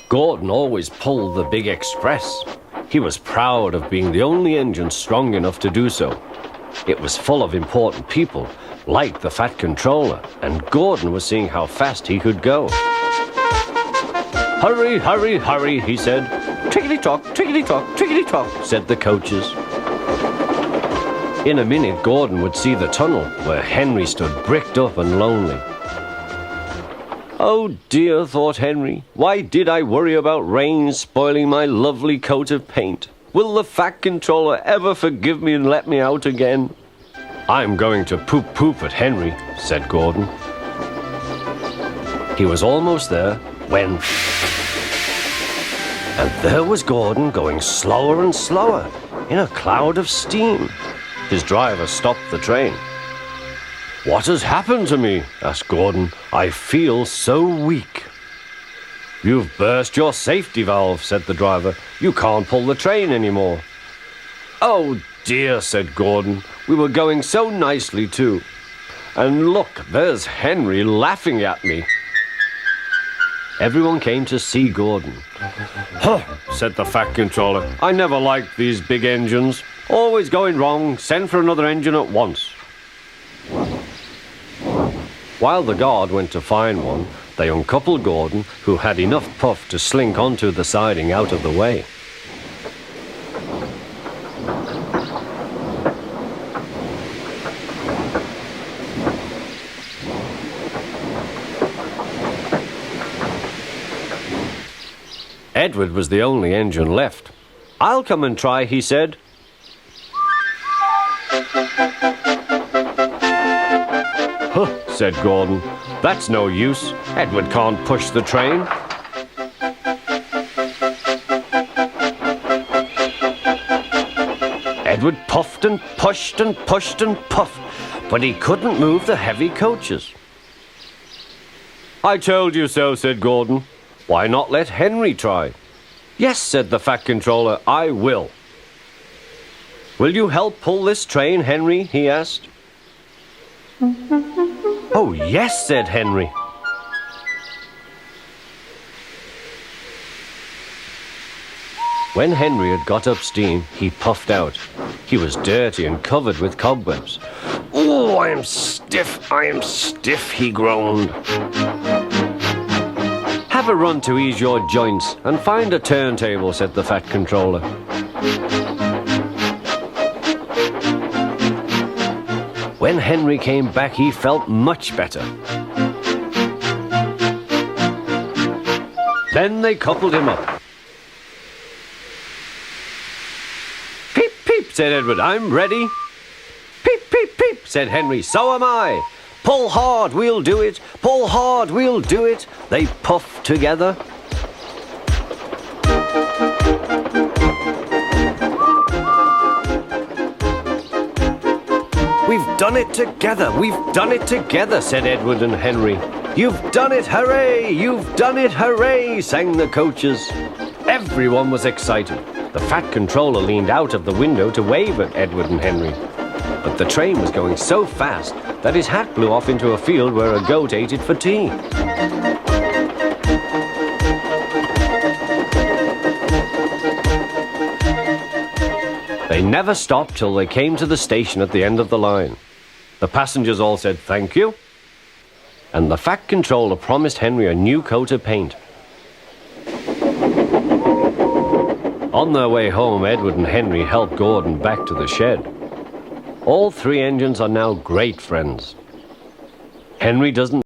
Gordon always pulled the big express. He was proud of being the only engine strong enough to do so. It was full of important people, like the Fat Controller, and Gordon was seeing how fast he could go. "Hurry, hurry, hurry," he said. "Tickety-tock, tickety-tock, tickety-tock," said the coaches. In a minute, Gordon would see the tunnel where Henry stood bricked up and lonely. "Oh dear," thought Henry, "why did I worry about rain spoiling my lovely coat of paint? Will the Fat Controller ever forgive me and let me out again?" "I'm going to poop at Henry," said Gordon. He was almost there when... And there was Gordon going slower and slower in a cloud of steam. His driver stopped the train. "What has happened to me?" asked Gordon. "I feel so weak." "You've burst your safety valve," said the driver. "You can't pull the train anymore." "Oh dear," said Gordon. "We were going so nicely too. And look, there's Henry laughing at me." Everyone came to see Gordon. "Huh," said the Fat Controller. "I never liked these big engines. Always going wrong. Send for another engine at once." While the guard went to find one, they uncoupled Gordon, who had enough puff to slink onto the siding out of the way. Edward was the only engine left. "I'll come and try," he said. "Huh," said Gordon. "That's no use. Edward can't push the train." Edward puffed and pushed and pushed and puffed, but he couldn't move the heavy coaches. "I told you so," said Gordon. "Why not let Henry try?" "Yes," said the Fat Controller, "I will." "Will you help pull this train, Henry?" he asked. "Oh, yes," said Henry. When Henry had got up steam, he puffed out. He was dirty and covered with cobwebs. "Oh, I am stiff, he groaned. "Have a run to ease your joints and find a turntable," said the Fat Controller. When Henry came back, he felt much better. Then they coupled him up. "Peep, peep," said Edward, "I'm ready." "Peep, peep, peep," said Henry, "so am I." "Pull hard, we'll do it. Pull hard, we'll do it." They puffed together. "We've done it together, we've done it together," said Edward and Henry. "You've done it, hooray! You've done it, hooray!" sang the coaches. Everyone was excited. The Fat Controller leaned out of the window to wave at Edward and Henry. But the train was going so fast that his hat blew off into a field where a goat ate it for tea. They never stopped till they came to the station at the end of the line. The passengers all said thank you, and the Fat Controller promised Henry a new coat of paint. On their way home, Edward and Henry helped Gordon back to the shed. All three engines are now great friends. Henry doesn't